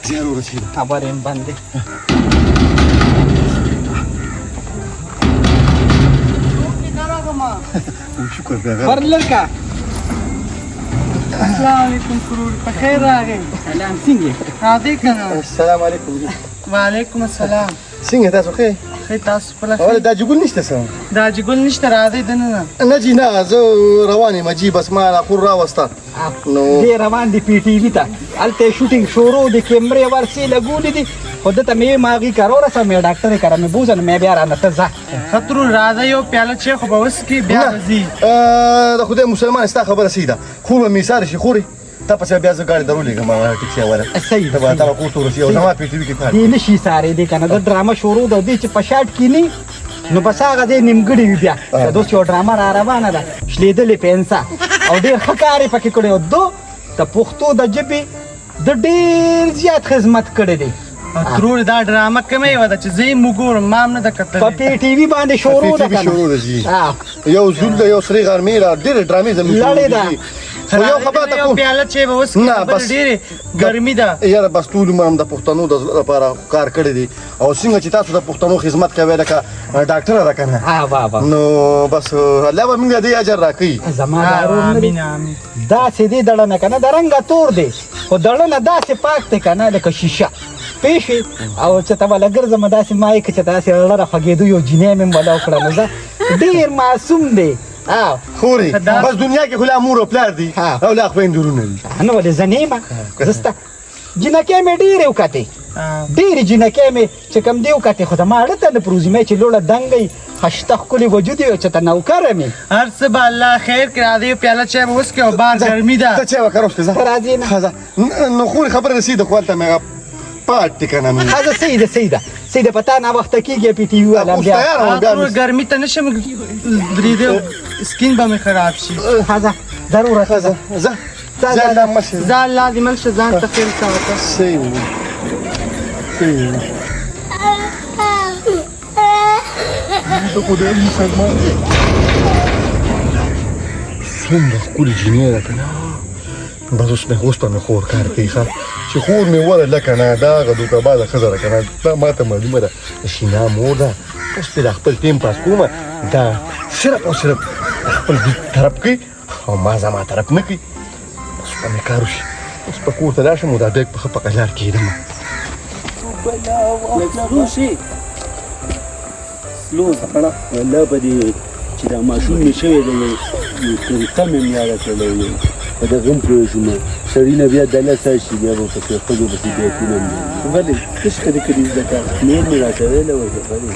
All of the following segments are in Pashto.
زیار ورسېده خبر یم باندې شکر پیغام پر لړکا السلام علیکم سرور په خیر راغی سلام څنګه راځي کنه السلام علیکم وعلیکم السلام څنګه تاسو ښه خیر تاسو په لاره اوله دا جګول نشته څه دا جګول نشته راځي دنه نه جی نه زه روان یم جی بس ما خور راوسته نو دې روان دي پی ټی وی ته هلته شوټینګ شروع د کیمرې ورسې لګولې دي خو دته مې ماغي کارو رسه مې ډاکټر کرا مې بوزن مې بیا رانه ته ځه خطر راځي یو پیاله چې خو به وس کې بیا راځي د خدای مسلمان ستا خبره سیده خو به میثار شي خوري تا پس بیا زه ګاډي درولېږم ټیکسي والا صحیح ته به تا به کور ته ورسي او زما پی ټي وي کې کار دې نشي ساري دې کنه د ډرامه شروع د دې چې په شاټ کې نه نو بس هغه دې نیمګړی وي بیا دا دوس یو ډرامه را روانه ده شلیدلې پنسا او ډېر ښه کار یې پکې کړی او دو د پښتو د ژبې د ډېر زیات خدمت کړی دی ترور دا ډرامه کومه یو ده چې زه یې مګور مام نه ده کتلې په پی ټي وي باندې شروع ده شروع ده جی یو زول ده یو سری غرمې را ډېرې ډرامې زموږ لړې ده یو خبره ته کوم پیاله چې به اوس نه بس ډېرې ګرمي ده یاره بس ټول عمر هم د پښتنو د لپاره کار کړی دی او څنګه چې تاسو د پښتنو خدمت کوئ لکه ډاکټره ده که نه نو بس الله به موږ دې اجر راکوي زما امین امین داسې دی دړه نه که نه د رنګه تور دی خو دړه نه داسې پاک دی که نه لکه شیشه پیشي او چې ته به لګرځم داسې ما یې که چې داسې زړه راخوږېدو یو جینۍ مې ولا وکړه نو زه ډېر معصوم دی خوري بس دنیا کې خو لا مور او پلار دي او لا خویندورونه دي نه ولې زه نه یم زه ستا جینکۍ مې ډېرې وکتې ډېرې جینکۍ مې چې کوم دی وکتې خو زما اړه ته نه پروزي مې چې لوړه دنګی خشته ښکلې وجود یې چې ته نوکره مې هر څه به الله خیر کړي راځي یو پیاله چای به وڅښې او بار ګرمي ده ته چای وکړه اوس ته راځې نه نو خوري خبره رسېده خو هلته مې هغه پاټ دی که نه ښځه سیده سیده سیده په تا ناوخته کېږي پی ټي وي والا بیا ګرمي ته نه شم درېدی سکین به مې خراب شي ښځه ضرور ښځه ځه ځه مشه ځان لازمل شه ځان ته خیر څه وکړه صحیح ته خدای مسلمان څومره ښکلې جینۍ ده که نه بس اوس به مې خور کار کوي ښه چې خور مې وله لکه نه دا هغه دوکهبازه ښځه ده که نه دا ما ته معلومه ده د شینا مور ده اوس پرې د خپل ټیم پاس کومه دا صرف او صرف خپل طرف کوي او ما زما طرف نه کوي بس به مې کار وشي اوس په کور ته لاړ شم او دا بیګ په ښه په قلار کېږدم سلو زغړه والله په دې چې دا ماشوم مې شوی دی یو طریقه مې یاده کړې په دغه هم پوه شوم سړي نه بیا دله سا شي بیا به پسې ښځو پسې بیا کینم ولې څه شخه دې کړي زده کړه مور مې راته ویله وه ولې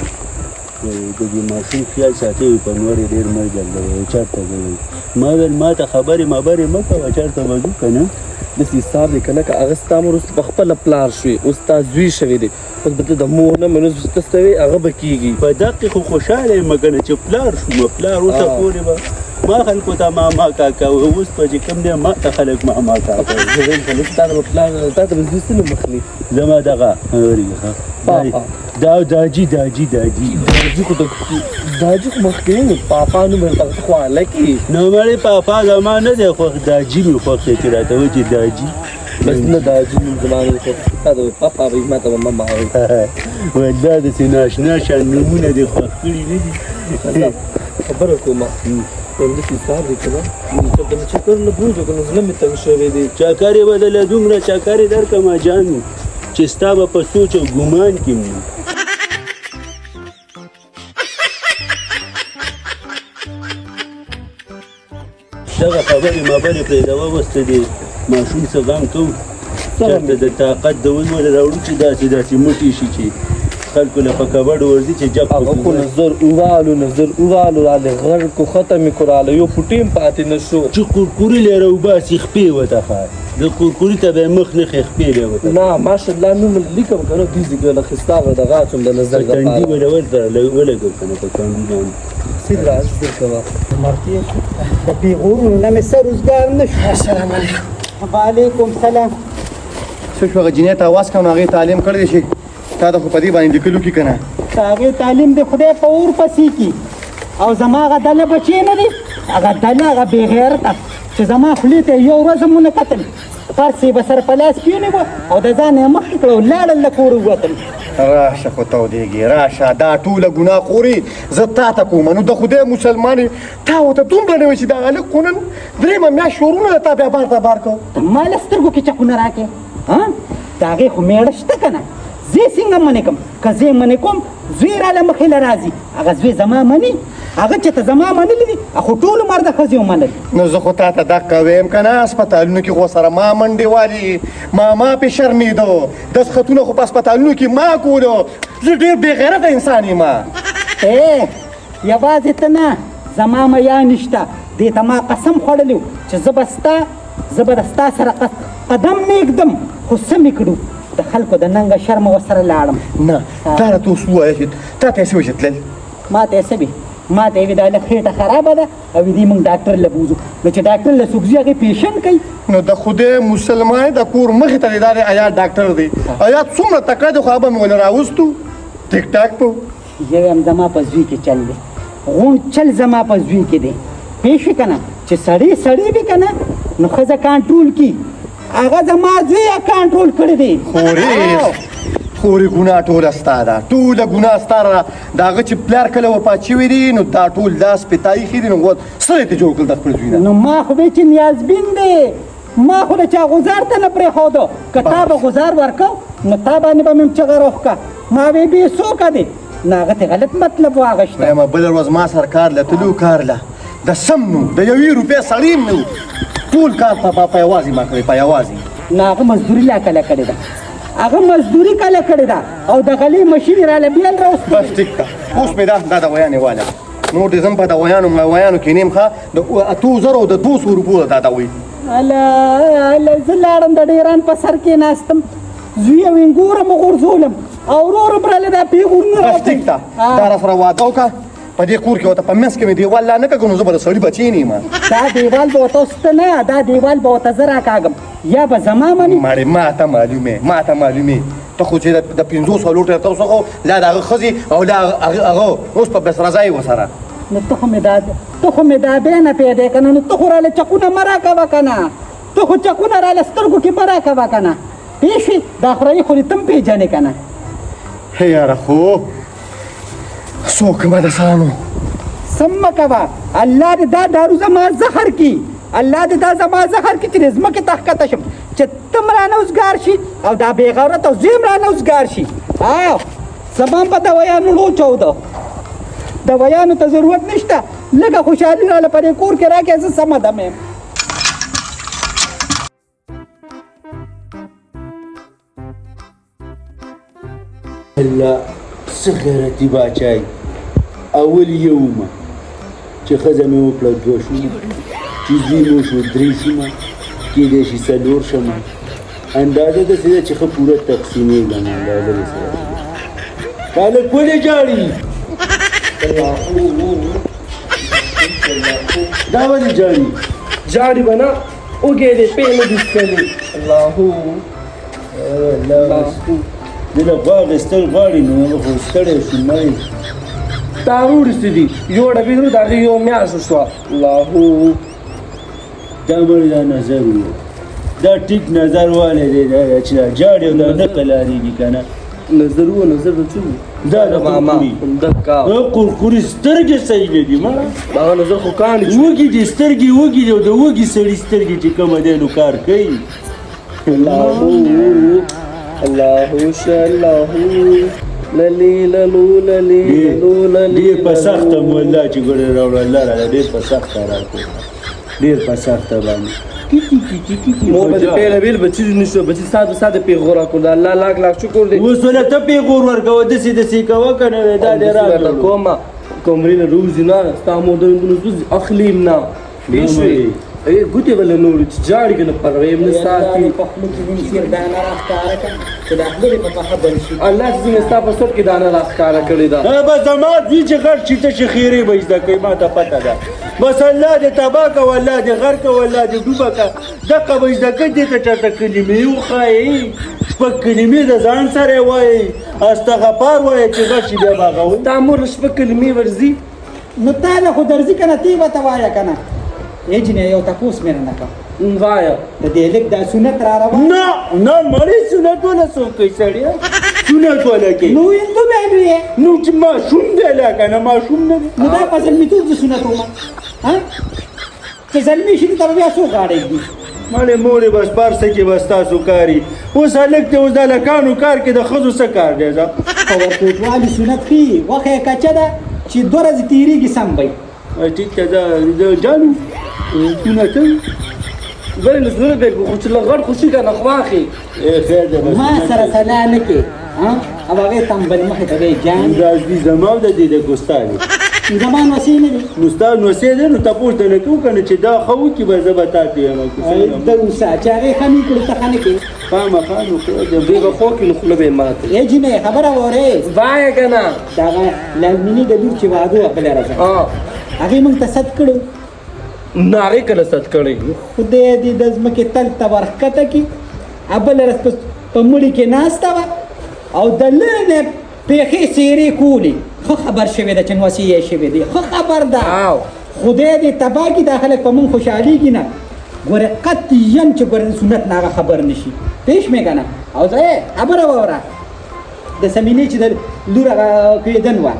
د دې ماشوم خیال ساتي په نور یې ډېر مه جنګوئ چېرته ځئ ما ویل ما ته خبرې مبرې مه کوه چېرته به ځو که نه داسې حساب دی که نه که هغه ستا مور اوس په خپله پلار شوې اوس ستا زوی شوی دی اوس به ته د مور نه منو ته ستوې هغه به کېږي په دقې خو خوشحاله یم که نه چې پلار شوم پلار اوسه پورې به ما خلکو ته ماما کاکا اوس به چې کوم دی ما ته خلک ماما کاکا زه ویل خلک تا ته به پلار تا ته به زوی څه نوم اخلي زما دغه داجي داجي خو داجي خو مخکې نه پاپا نوم ورته خو هلکې نو مړې پاپا زما نه دی خوښ داجي مې خوښ دی چې راته وایي چې داجي بس نه داجي نوم زما نه دی خوښ تا ته به پاپا وایي ما ته به ماما وایي ویل دا داسې ناشنا شان نومونه دې خوښ کړي نه دي خبره کومه همداسې حساب دی که نه چېرته مې چکر نه بوځو که نه زړه مې تنګ شوی دی چکر یې بدله دومره چکر یې درکړمه جان چې ستا به په سوچ او ګمان کې وي دغه خبرې مبرې پرېږدوه اوس ته دې ماشوم څه غم کوو چېرته د طاقت د ونوله راوړو چې داسې موټی شي چې خلکو له په کبډ ورځي چې جب هغه خو نظر ووالو راله غر کو ختمې کړو راله یو پوټیم پاتې نه شو چې کورکوري لري وباسي خپې وته ښه د کورکوري ته به مخ نه خپې لري وته نه ماشاءالله نوم لیکم کنه دې ځګه خستا غدغه څوم د نظر د کاندي ولګو کنه په کاندي باندې سید راز درکوا مرتي د پیغورونو نه مې سر روزګار نشو السلام علیکم وعلیکم سلام څه شو هغه جینۍ ته اواز کوم هغې تعلیم کړی دی چې تا د خو په دې باندې لیکلو کې که نه هغې تعلیم د خدای په اور پسې کي او زما هغه ډله بچې نه دي هغه ډله هغه بېغیرته چې زما خولې ته یو ورځ هم ونه کتل فرسې به سره په لاس کېونیوه او د ځان یې مخکې کړه او لاړل د کوره ووتل. راشه خو تودېږي راشه دا ټوله ګناه خوري زه تا ته کوم نو د خدای مسلمان یې تا ورته دومره نه وایي چې دا هلک خو نن درېیمه میاشت شورونه د تا بیا بار ته بار کړ. ته ما له سترګو کې چکونه راکې د هغې خو مېړه شته که نه زه یې څنګه منې کړم که زه یې منې کوم زوی راله مخې له راځي هغه زوی زما مني هغه چې ته زما منلي دي خو ټول عمر د ښځې ومنل. نو زه خو تا ته دقه ویم که نه اسپتالونو کې خو سره ما منډې والي ما پې شرمېده دستخطونه خو په اسپتالونو کې ما کولو زه ډېر بې غیرته انسان یم. یوازې ته نه زما میا نشته دې ته ما قسم خوړلی و چې زه به د ستا سره قدم مېږدم خو څه مې کړو د خلکو د ننګه شرمه ورسره لاړم. نه تا راته اوس ووایه تا ته یې څه وایي چې تلل ما ته یې څه وي ما ته یې وي دا لږ خېټه خرابه ده او دې موږ ډاکټر له بوځو نو چې ډاکټر له څوک ځي هغې پیشن کوي. نو د خدای مسلمان د کور مخې ته دی دا دی ایا ډاکټر دی ایا څومره تکړه دی خو هغه به مې ونه راوستو ټیک ټاک په یو یم زما په زوی کې چل دی غونډ چل زما په زوی کې دی پوه شوې که نه چې سړی وي که نه نو ښځه کنټرول کي هغه زما زوی یې کنټرول کړی دی. خورې ګناه ټوله ستا ده ټوله ګناه ستا ده د هغه چې پلار کله وفات شوي دي نو دا ټول لاس پې تایښي دي نو سره یې ته جوړ کړل د خپل زوی نه. نو ما خو دی چې نیازبین دی ما خو د چا غزار ته نه پرېښوده که تا به غزار ورکړو نو تا باندې به مې چغه روښکه ما وی بې څوکه دی نو هغه ته غلط مطلب واغشته. وایم بله ورځ ما سره کار له تلو کار له د سم نو د یوې روپۍ سړی هم نه و ټول کار په یوازې ما کړی په یوازې. نه هغه مزدوري لا کله کړې ده هغه مزدوري کله کړې ده او د غلې مشین یې راله بیل راوستلی. بس ټیک ده اوس مې دا د ویانې واله نور دې ځم په د ویانو کې نیم ښه د 8000 او د 200 روپو دا دوی. اله زه لاړم د ډیران په سر کې ناستم زوی یې وینګوره مې غورځولم او ورو ورو براله دا پیغورونه بس ټیک ده دا راسره واده وکړه په دې کور کې ورته په منځ کې مې دیوال لا نه کړو نو زه به د سړي بچی نه یم. دا دیوال به ورته اوس ته نه دا دیوال به ورته زه راکاږم یا به زما مني. مړې ما ته معلومې ته خو چې د 500 لوټه ته وسخو لا د هغه ښځې او لا هغه اوس په بسرځای ورسره نو ته خو مې دا بیا نه پیدا که نه نو ته خو راله چکونه مه راکوه که نه ته خو چکونه راله سترګو کې مه راکوه که نه پوه شوې دا خورایي خو دې ته هم پېژنې که نه. یاره خو څوک به د سانو سم مه کوه الله دې دا دارو زما زهر کي الله دې دا زما زهر کي چې د ځمکې ته ښکته شم چې ته م رانه اوزګار شي او دا بېغورت او زه م رانه اوزګار شي. زما په دویانو لوچو ده دویانو ته ضرورت نشته لږه خوشحالي راله په دې کور کې راکړې زه سمه دمه یم. الله څه غیرتي باچای اول یومه چې ښځه مې وکړه 2 شومه چې زوی مې وشو 3 شومه کېدای شي 4 شمه اندازه داسې ده چې ښه پوره تقسیمېږم اندازه دې سره هلک ولې جاړي دا ولې جاړي جاړي به نه اوږې دې پې نه دي څکلي. الله زه له غوا اخیستل غواړي نو هغه خو ستړی شوم مړی تا وروسته دي یو ډبې درو د هغې یو میاشت شوه. الله دا مړی دا نظر و دا ټیک نظر والی دی دا چې دا جاړي او دا نه قلاریږي که نه نظر د څه دا د قرقوري قرقوري سترګې صحیح نه دي ما هغه نظر خو کاڼي وږي دي سترګې وږي دي او د وږي سړي سترګې چې کومه دی نو کار کوي. الله الله للی للو للی للو للی ډېر په سخته مو الله چې ګوډې راوړه الله راله ډېر په سخته راکړه ډېر په سخته باندې مو به دې پیله ویل به چیز نشو به چې ساده پیغور راکړو د الله لاک شکر دی. اوس ولې ته پیغور ورکوه داسې کوه که نه دا دې راکړه کومه کومرینه روزي نه ستا مودرنګونو اخلیم نه پوه شوې ګوتې به له نورو چې جاړي که نه پروا یې نه ساتي الله چې څنګه ستا په سر کې دانه راښکاره کړې ده بس زما دي چې غټ چې ته چې خیرې به زده کوي ما ته پته ده بس الله دې تباه کوه الله دې غر کوه الله دې ډوبه کړه دقه به زده کوي دې ته چېرته کلمې وښایي شپږ کلمې د ځان سره یې وایي استغفار وایي چې غټ شي بیا به هغه وایي تا مور شپږ کلمې ورځي نو تا له خو درځي که نه تی به ته وایه که نه ای جینۍ یو تپوس مې رانه کړه وایا د دې لیک دا سنت را روان نه مړی سنت ولا څوک کوي سړی سنت ولا کوي نو هندو به وي نو چې ماشوم دی لکه نه ماشوم نه دی نو دا په زلمیتوب د سنت وما ها چې زلمی شي ته بیا څو غاړې دي مړی مورې بس پارسه کې بس تاسو کاري اوس هلک دی اوس د هلکانو کار کې د ښځو څه کار دی ځه په ورکوټوالي سنت ښي وخه یې کچه ده چې 2 ورځې تېرېږي سم به ټیک ده د جانو سنت ولې نه زړه به خو چې لغړ خوشي کنه خواخي خیر ده بس ما سره سلا نه کې ها او هغې تنبل مخې ته دی جان راځي زما د دې د ګستانې زمان وسیع نه دی نو ستا نوسې دی نو تپوس ته نه کوو که نه چې دا ښه وکړي به زه به تا ته یم د اوسه چې هغې ښه نه کړو ته ښه نه کوې خامخا نو دوی به خو کې نو خوله به ماته ای جینۍ خبره واورې وایه کنه د هغه لازمیني د لور چې واده وه بله ورځ هغې موږ ته صد کړو ناغې کله ست کړی خدای دې د ځمکې تل ته ورښکته کړي بله ورځ په مړي کې ناسته وه او د لرې پیښې څېرې کولې ښه خبر شوې ده چې نوسې یې شوې دی ښه خبر ده خدای دې تباه کړي دا خلک په مونږ خوشحالېږي نه ګوره قطعاً چې ګوره سنت نه هغه خبر نه شي پېښ مې که نه او زه خبره واوره د سمینې چې د لور هغه کېدن وه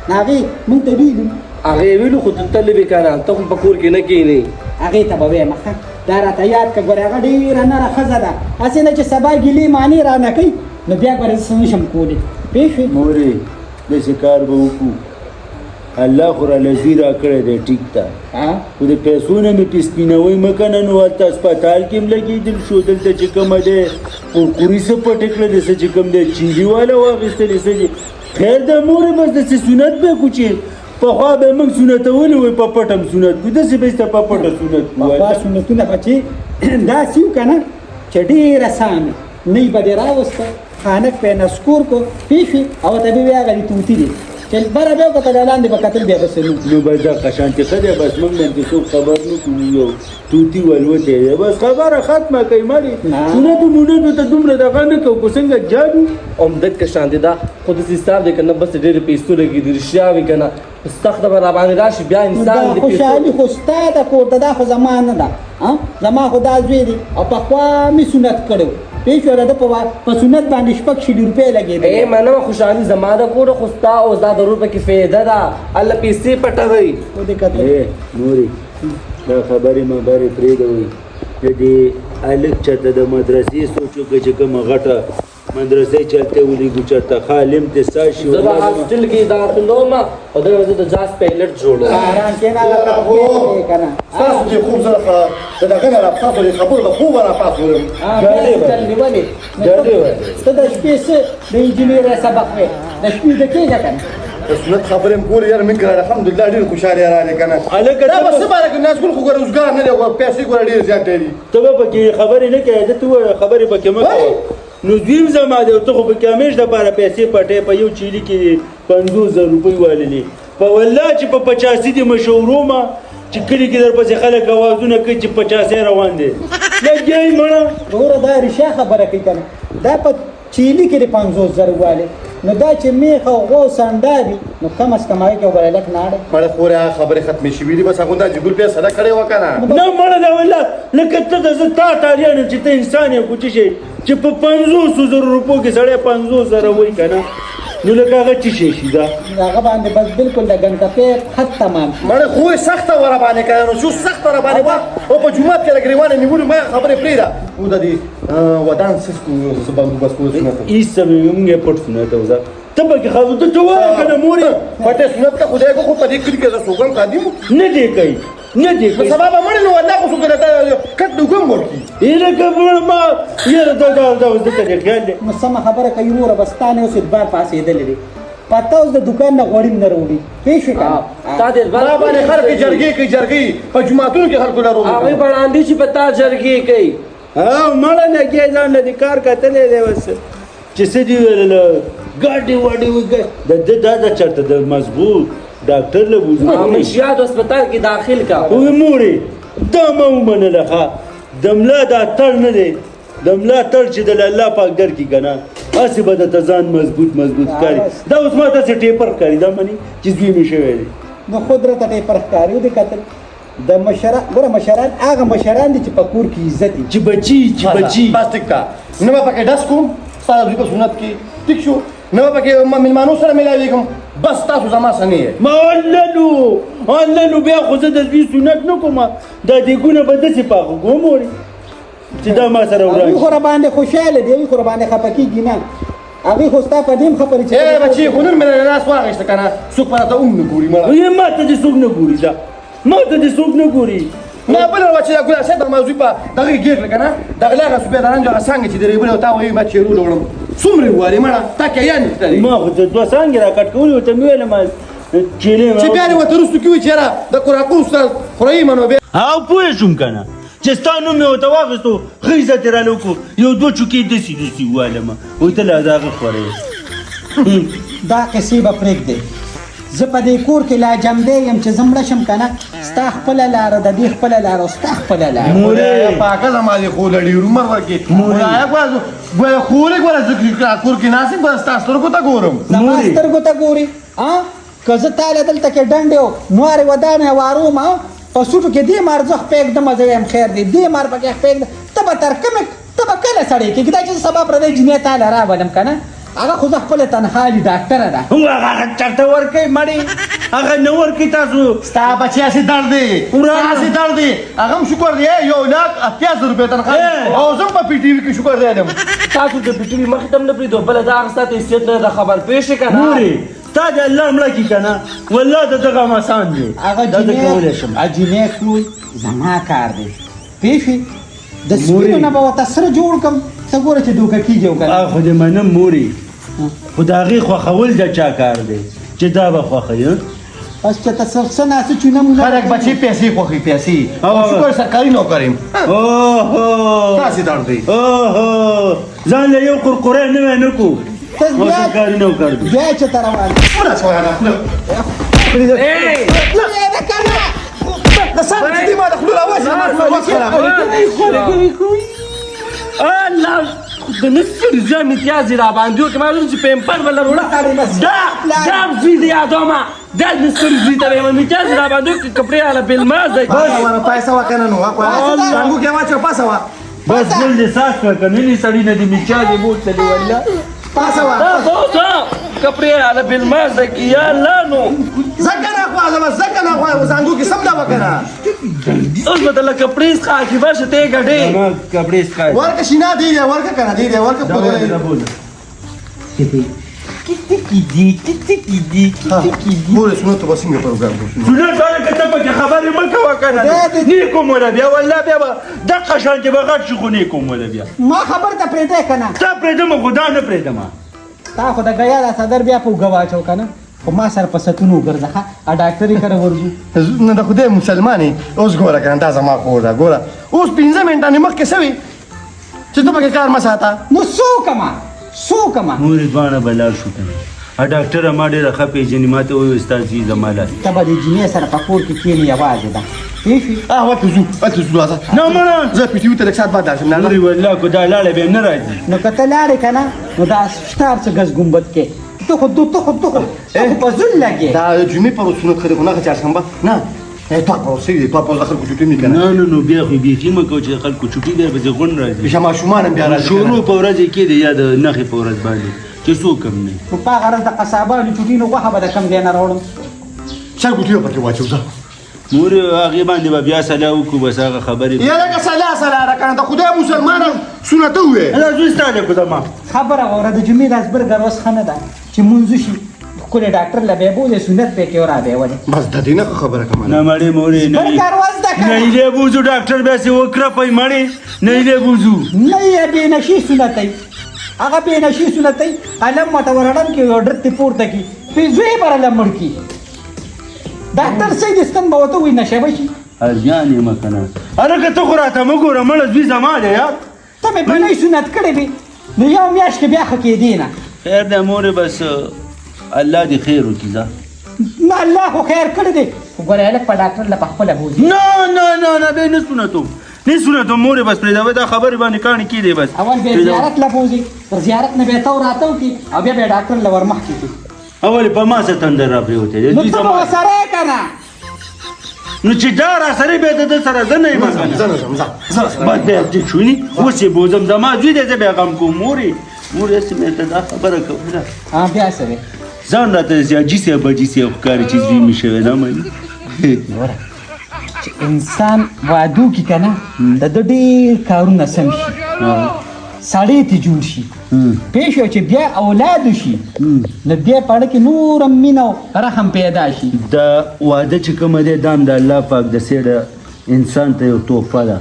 هغې مونږ ته ویلو هغې ویلو خو ته لوي کنه ته خو په کور کې نه کښېنې هغې ته به وایم ښه دا راته یاد کړه ګوره هغه ډېره نره ښځه ده هسې نه چې سبا ګیلې معنې رانه کوي نو بیا ګوره زه څه نشم کولی پوه شوې مورې داسې کار به وکړو الله خو راله زوی راکړی دی ټیک ده خو د پیسو نه مې پې سپینوی مه که نه نو هلته اسپتال کې هم لګېدل شو دلته چې کومه دی قرقوري څه پټې کړه د څه چې کوم دی چینجي والا واخېستلې څه دي خیر ده مورې بس داسې سنت به کړو چې پخوا به موږ سنتولي وای په پټ هم سنت کړو داسې به سته په پټه سنت پخوا سنتونه به چې داسې وو که نه چې ډېره سامې نه به دې راوسته خانک پې نسکور کو پوه شوې او ته به وې هغه دې توتي دي چې بره بیا وکتل لاندې به کتل بیا بس نو بس دا قشانتې ښه دی بس موږ باندې څوک خبر نه کړو یو توتي ولوتی دی بس خبره ختمه کوي مړې سنتو مونتو ته دومره دغه نه کوو که څنګه جادو عمدت که شان دی دا خو داسې حساب دی که نه بس ډېرې پیسو لګېدي رښتیا وي که نه سخته به راباندې راشي بیا انسان د خوشحالي خو ستا ده کور ته دا خو زما نه ده زما خو دا زوی دی او پخوا مې سنت کړی پوه شوه د په سنت باندې 6 روپۍ لګېدلې مننه خوشحالي زما د کوره خو ستا او دا ضرور پکې فایده ده الله پیسې پټوئ ودې کتل نورې دا خبرې مبرې پرېږدوئ د دې هلک چېرته د مدرسې سوچ وکړه چې کومه غټه مدرسې چلته ولیږو چېرته ښه عالم دې سا شي زه به هاسټل کې داخلوم او دغه زه د جاز پایلټ جوړوم آرام کښېنه هغه ته پوهېږې که نه ستاسو چې خوب زه د دغه نه راپاڅولې خبرو د خوبه راپاڅولم چل نیولې ته د شپې څه د انجینرۍ سبق وې د شپې ویده کېږه که نه سنت خبرې م کولې یاره من کړه الحمدلله ډېر خوشحالي راغلې که نه هلکه دا به څه باره کې ناز ګل خو ګوره روزګار نه دی پیسې ګوره ډېر زیات دی ته به پکې خبرې نه کوې ده ته ووایه خبرې پکې مه کوه نو دویم زما دی ته خو پکې همیش دپاره پیسې پټې په یو چیلي کې 50,000 روپۍ واللې په والله چې په 85 دې مشهورو ما چې کلي کې درپسې خلک اوازونه کوي چې 50 روان دی لګیایي مړه وروره دا رښتیا خبره کوي که نه دا په چیلي کې د 50,000 والې نو دا چې میخ او غوس انډا وي نو کم از کم هغې کې به لږ نه اړی مړه خورې هغه خبرې ختمې شوي دي بس هغه دا جګول بیا سره کړې وه که نه نه مړه دا والله لکه ته د زه تا تاریان چې ته انسان یې خو څه شی چې په 50,000 روپو کې سړی 50,000 وایي که نه نو لکه هغه څه شی شي دا هغه باندې بس بالکل د ګنټپې خط تمام مړه خو یې سخته وه راباندې که نو څو سخته راباندې وه او په جومات کې لږ ریوانه نیولې ما خبرې پرېږده او د دې ودان څه بندوبست کول سنت هېڅ څه موږ یې پټ سنت او زه ته پکې خبره ته ته وایه که نه مورې پټې سنت که خدای کو خو په دې کلي کې زه سوګم خادم نه دی کوي نه دی کوي سبا به مړ نو والله خو څوک کټ دوګم ورکي لکه ما یاره دا اوس دلته ډېر خیال دی نو سمه خبره کوي وروره بس تا نه اوس اتبار پاسېدلی دی پته اوس د دوکان نه غوړي نه راوړي پوه شوې که نه تا دې دا باندې خلک جرګې کوي جرګې په جوماتونو کې خلکو نه روغ هغوی بړاندې چې په تا جرګې کوي مړه لګیا ځان له دې کار کتلی دی اوس چې څه دي ویلله ګاډې واډې د ده دا ده چېرته د مضبوط ډاکټر له بوځو منشیات هسپتال کې داخل کا وی مورې دا مه ومنله ښه د ملا دا تړ نه دی د ملا تړ چې د الله پاک درکړي که نه هسې به درته ځان مضبوط ښکاري دا اوس ما تاسې ټیپر ښکاري دا مني چې زوی مې شوی دی نو خود راته ټیپر ښکاري ودې کتل د مشران هغه مشران دي چې په کور کې عزت دي چې بچي بس ټیک کا نه ما پکې داس کوم ستا د په سنت کې ټیک شو نه ما پکې مېلمانو سره ملاویږم بس تاسو زما سنې ما ولنو بیا خو زه د دې سنت نه کوم دا دیګونه به داسې پاخه کوم وړي چې دا ما سره هغوی وړاندې خو راباندې خوشحاله دي هغوی خو راباندې خفه کېږي نه هغوی خو ستا په دې هم خبرې چې اے بچي خو نن مې لاس واخیسته که نه څوک په راته هم نه ګوري مړه ما ته دې څوک نه ګوري دا ما ته دې څوک نه ګوري نه بله وه چې دا ګل صاحب د موضوع په دغه ګیر لکه نه دغه لاغه سوبیداران هغه څانګه چې د ریبلې او تا وایي ما چیرو وړم څومره وارې مړه تا کې یان نشته ما خو د دوه څانګې راکټ کولې ورته مې ویل ما چې بیا دې ورته وروستو کې وایي چې یاره د قراقو استاد خورایي منو بیا او پوه شوم که نه چې ستا نوم مې ورته واخیستو ښه عزت یې راله وکړو یو دوه چوکۍ داسې ووالمه وایي ته لا د هغه خورې دا قصې به پرېږدې زه په دې کور کې لا جمدی یم چې زه مړه شم که نه ستا خپله لاره د دې خپله لاره او ستا خپله لاره مورې پاکه زما دې خو لړي عمر ورکې مورایه ګوره خورې ګوره زه کور کې ناست یم بس ستا سترګو ته ګورم زما سترګو ته ګوري که زه تاله دلته کې ډنډې و نوارې ودانې واروم په سوټو کې دې مار زه پرېږدم زه یم خیر دی دې مار پکې پرېږدم ته به تر کومې ته به کله سړی کېږي دا چې سبا پردی جنۍ تاله راولم که نه هغه خو زه خپله تنها دي ډاکټره ده هغه چاته ورکوي مړې هغه نه ورکوي تاسو ستا بچی هسې درد دی هسې درد دی هغه هم شکر دی 1,80,000 تنخواه او زه هم په پی ټي وي کې شکر دی یم تاسو د پی ټي وي مخې ته هم نه پرېږدو بله دا هغه ستا ته حیثیت نه ده خبر پوه شې که نه مورې تا د الله مړه کړي که نه والله د دغه هم اسان دی هغه دا زه کولی شم جنۍ کلوی زما کار دی پوه شوې د سپینو نه به ورته سره جوړ کړم ته ګوره چې دوکه کېږي او که نه خو دې منم مورې خو د هغې خوښول د چا کار دی چې دا به خوښوي بس چې ته څه ناسه چونه مونه خلک بچې پیسې خوښوي پیسې او شکر سرکاري نوکر یم اوهو داسې درد دی اوهو ځان له یو قرقری نوی نه کړو او سرکاري نوکر دی بیا چې ته روان ونه سوه نه د سر دې ما د خلو اواز الله د نصف زیان امتیازی را باندې وکړه ما چې پیمپر ولا وړه دا زوی دی یادومه دا نصف زوی ته وایم امتیازی را باندې وکړه کپړې والا بلماز دی پیسه وکنه نو څنګه کې واچو پاسه وا بس بل دې ساس کړه که نه سړي نه دې میچاجې بوتلې والله پاسه وا دا بوزه کپړې والا بلماز دی یا الله نو زکه نه خو څنګه کې سم دا وکنه اوس به ته کپړې څخه کې باشه ته ګډې ما کپړې څخه ورکه شینا دی ورکه کنه دی ورکه په مورې سنو ته بسنګ پروګرام کوو سنت باندې که ته پکې خبرې مه کوه که نه نه کوم وله بیا والله بیا به دقه شان چې به غټ شي خو نه کوم وله بیا ما خبر ته پرېږدی که نه تا پرېږدم خو دا نه پرېږدم تا خو د ګیا دا صدر بیا په اوږه واچو که نه خو ما سره په ستونو وګرځه ښه ډاکټرې کره ورځو نه د خدای مسلمانې اوس ګوره کنه دا زما خور ده ګوره اوس 15 منټانې مخکې سوي چې ته پکې کار مه ساته نو څو کما مورې دواړه به لاړ شو که نه ډاکټره ما ډېره ښه پېژني ما ته وایي استاد زی زما لاس ته به د جینۍ سره په کور کې کښېنې یوازې ده پوه شوې ورته ځو راځه نه مړه زه پی ټي وي ته لږ ساعت بعد درشم مورې والله که دا لاړې بیا نه راځي نو که ته لاړې که نه نو دا شتار څه ګز ګمبد کې ته خو په زول لګې دا جمعې پر سنت خدای خو نه چهارشنبه نه تو په سوي په د خلکو چټي نه کنه نه نو بیا خو بیخي مه کوه چې خلکو چوټي دی به غون راځي بیا ماشومان هم بیا راځي شروع په ورځ کې دی یا د نخې په ورځ باندې چې څوک هم نه خو په هغه ورځ د قصابانو چوټي نو غوښه به د کم ځای نه راوړم چا ګوتې پکې واچو ځه مورې هغې باندې به بیا سلا وکړو بس هغه خبرې یا لکه سلا را کنه د خدای مسلمان سنت وې دا زوی ستا دی خو خبره واوره د جمعې ورځ برګر اوس ښه نه ده چې مونځ شي ښکلی ډاکټر له بیا بولې سنت پې کې ورابېولې بس د دې نه خبره کومه نه مړې مورې برګر ورځ ده که نه یې بوځو ډاکټر بیا سې وکړپئ مړې نه یې بوځو نه یې بېنشي سنتئ هغه بېنشي سنتئ قلم ورته ورړم کې یو ډرت دې پورته کړي پنځه یې برله مړ کړي ډاکټر صحیح د ستن به ورته وایي نشه به شي ارجان یې مه که نه هلکه ته خو راته مه ګوره مړه زوی زما دی یار ته مې بنۍ سنت کړی وي نو یو میاشت کې بیا ښه کېدې نه خیر دی مورې بس الله دې خیر وکړي ځه نه الله خو خیر کړی دی خو ګوره هلک په ډاکټر له پخپله بوځي نه بیا نه سنتم نه سنتم مورې بس پرېږدوئ دا خبرې باندې کاڼې کېدی بس اول بیا زیارت له بوځي تر زیارت نه بیا ته راته وکړي او بیا بیا ډاکټر له ورمخکې کړي اول په ما څه تندر را پرېوتی دی نو ته به ورسره یې که نه نو چې دا را سره بیا د سره زه نه یم کنه بس بیا چې شونی اوس یې بوزم زما زوی دی زه بیا غم کوم مورې هسې مې ته دا خبره کوله ها بیا سره ځان راته زیاجي صاحب بجي صاحب ښکاري چې زوی مې شوی نه مني ګوره چې انسان وعدو کې کنه د ده ډېر کارونه سم شي سړی ته جوړ شي پېښ شو چې بیا اولاد شي نو بیا په اړه کې نور هم مینه او رحم پیدا شي دا واده چې کومه دی دا هم د الله پاک د سیډه انسان ته یو تحفه ده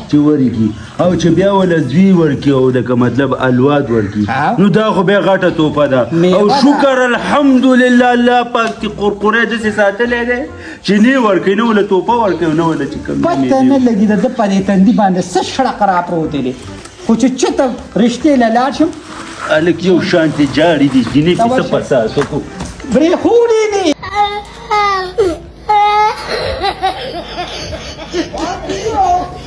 چې ورکړي او چې بیا وله زوی ورکړي او لکه مطلب اولاد ورکړي نو دا خو بیا غټه تحفه ده او شکر الحمدلله الله پاک چې قرقری داسې ساتلی دی چې نه ورکوي نه وله تحفه ورکوي او نه وله چې کوم پته نه لګي د ده په دې تندي باندې څه شړق را پروتې دی خو چې چېرته رښتې له لاړ شم هلک یو شانتې جاړې دي جینۍ چې څه پساس وکړو برېښوړې دي Oh,